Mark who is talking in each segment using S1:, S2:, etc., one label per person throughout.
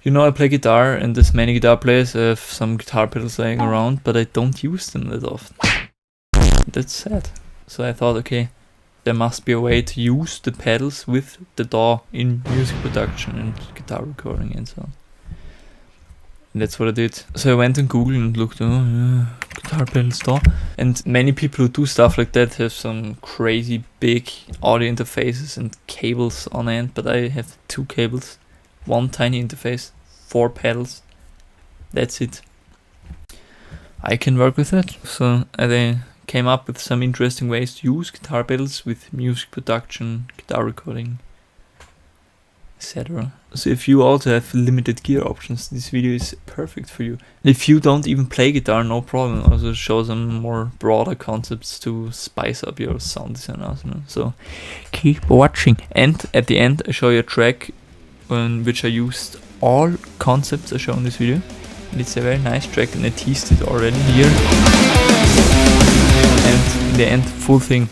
S1: You know, I play guitar, and there's many guitar players. I have some guitar pedals lying around, but I don't use them that often. That's sad. So I thought, okay, there must be a way to use the pedals with the DAW in music production and guitar recording and so on. And that's what I did. So I went on Google and looked, guitar pedals DAW. And many people who do stuff like that have some crazy big audio interfaces and cables on end, but I have 2 cables, 1 tiny interface, 4 pedals. That's it. I can work with that. So I came up with some interesting ways to use guitar pedals with music production, guitar recording, etc. So if you also have limited gear options, this video is perfect for you. And if you don't even play guitar, no problem. I also show some more broader concepts to spice up your sound design arsenal. So keep watching. And at the end I show you a track in which I used all concepts I show in this video. And it's a very nice track, and I teased it already here. And in the end, full thing.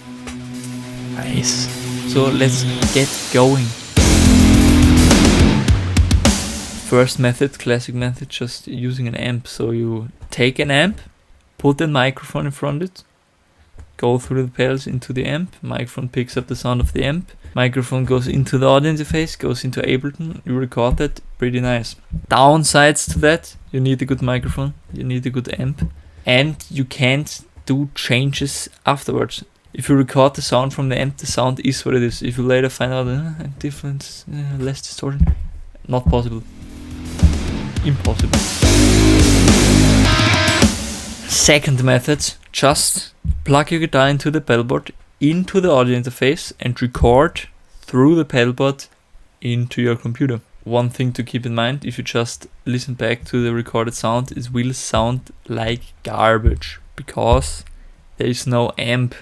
S1: Nice. So let's get going. First method, classic method, just using an amp. So you take an amp, put a microphone in front of it, go through the pedals into the amp, microphone picks up the sound of the amp, microphone goes into the audio interface, goes into Ableton, you record that, pretty nice. Downsides to that, you need a good microphone, you need a good amp, and you can't do changes afterwards. If you record the sound from the amp, the sound is what it is. If you later find out a difference, less distortion, not possible. Impossible. Second method, just plug your guitar into the pedalboard, into the audio interface, and record through the pedalboard into your computer. One thing to keep in mind, if you just listen back to the recorded sound, it will sound like garbage, because there is no amp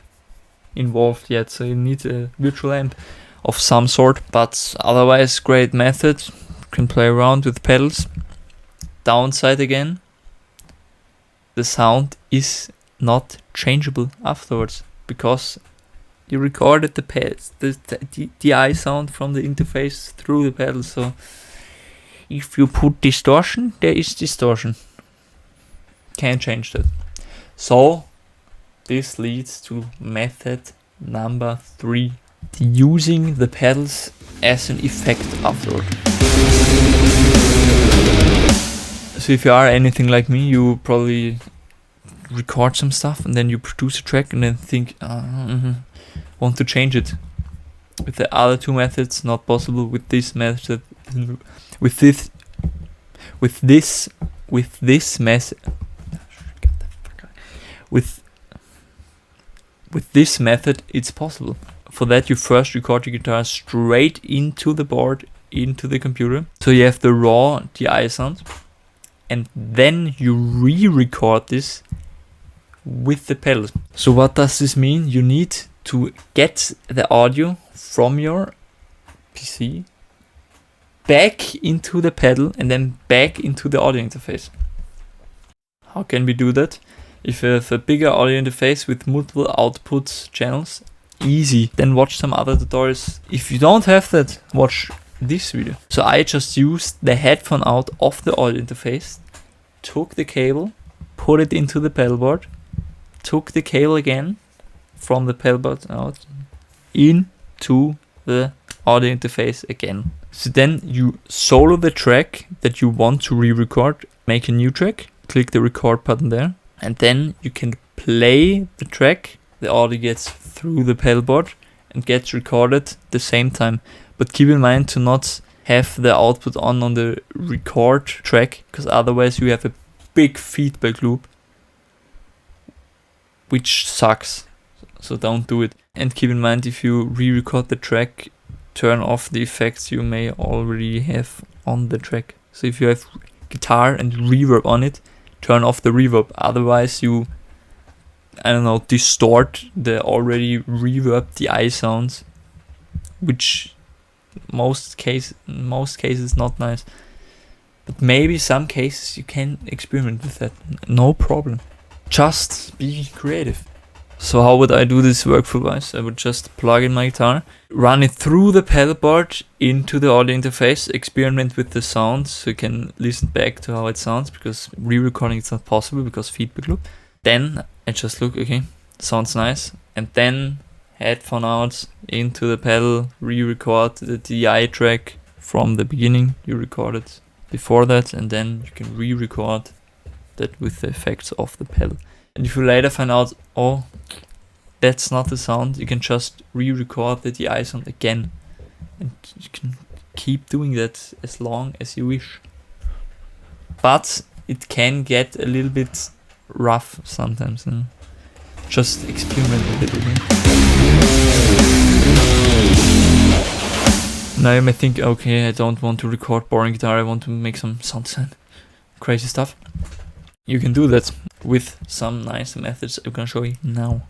S1: involved yet, so you need a virtual amp of some sort. But otherwise, great method, can play around with pedals. Downside again, the sound is not changeable afterwards, because you recorded the pads, the DI sound from the interface through the pedals. So if you put distortion, there is distortion. Can't change that. So this leads to method number 3, using the pedals as an effect afterward. So if you are anything like me, you probably record some stuff and then you produce a track and then think, want to change it. With the other 2 methods, not possible. With this method, with this method, it's possible. For that, you first record your guitar straight into the board, into the computer. So you have the raw DI sound, and then you re-record this with the pedals. So what does this mean? You need to get the audio from your PC back into the pedal and then back into the audio interface. How can we do that? If you have a bigger audio interface with multiple output channels, easy. Then watch some other tutorials. If you don't have that, watch this video. So I just used the headphone out of the audio interface, took the cable, put it into the pedalboard, took the cable again from the pedalboard out into the audio interface again. So then you solo the track that you want to re-record, make a new track, click the record button there, and then you can play the track. The audio gets through the pedalboard and gets recorded the same time. But keep in mind to not have the output on the record track, because otherwise you have a big feedback loop, which sucks. So don't do it. And keep in mind, if you re-record the track, turn off the effects you may already have on the track. So if you have guitar and reverb on it, turn off the reverb. Otherwise you, distort the already reverb DI sounds, which most cases not nice. But maybe some cases you can experiment with that, no problem. Just be creative. So how would I do this workflow wise? I would just plug in my guitar, run it through the pedal board into the audio interface, experiment with the sounds so you can listen back to how it sounds, because re-recording is not possible because feedback loop. Then I just look, okay, sounds nice, and then headphone out into the pedal, re-record the DI track from the beginning you recorded before that, and then you can re-record that with the effects of the pedal. And if you later find out, oh, that's not the sound, you can just re-record the DI sound again, and you can keep doing that as long as you wish. But it can get a little bit rough sometimes, and just experiment with it. Now you may think, okay, I don't want to record boring guitar, I want to make some sound design, crazy stuff. You can do that with some nice methods I'm gonna show you now.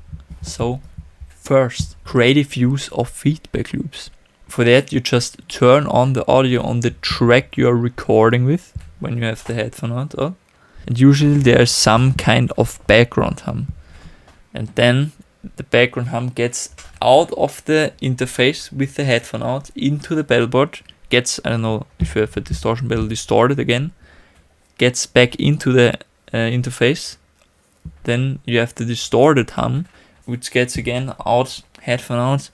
S1: So first, creative use of feedback loops. For that you just turn on the audio on the track you're recording with when you have the headphone out, and usually there's some kind of background hum, and then the background hum gets out of the interface with the headphone out into the pedal board, gets, I don't know if you have a distortion pedal, distorted again, gets back into the interface. Then you have the distorted hum, which gets again out, headphone out,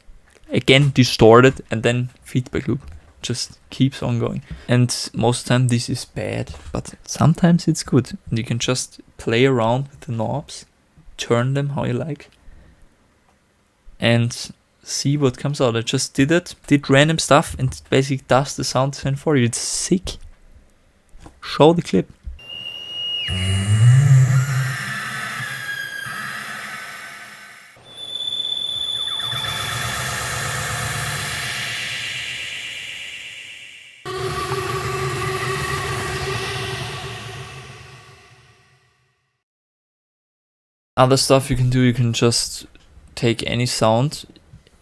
S1: again distorted, and then feedback loop. Just keeps on going. And most of the time this is bad, but sometimes it's good. And you can just play around with the knobs, turn them how you like, and see what comes out. I just did random stuff, and it basically does the sound design for you. It's sick. Show the clip. Other stuff you can do, you can just take any sound.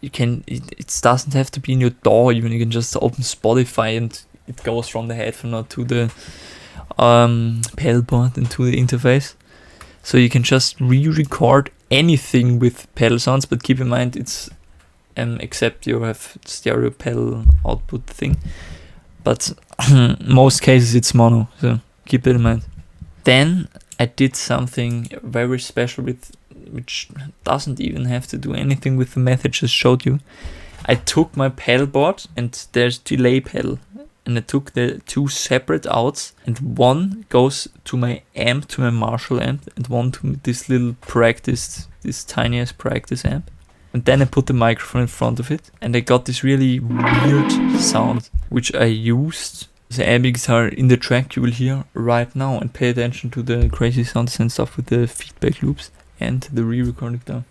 S1: You can, it doesn't have to be in your DAW even, you can just open Spotify and it goes from the headphone out to the pedal board and to the interface. So you can just re-record anything with pedal sounds, but keep in mind it's except you have stereo pedal output thing, but most cases it's mono, so keep it in mind. Then I did something very special which doesn't even have to do anything with the method I just showed you. I took my pedal board and there's delay pedal, and I took the two separate outs, and one goes to my amp, to my Marshall amp, and one to this little practice, this tiniest practice amp. And then I put the microphone in front of it, and I got this really weird sound, which I used the ambient guitar in the track you will hear right now, and pay attention to the crazy sounds and stuff with the feedback loops and the re-recording down.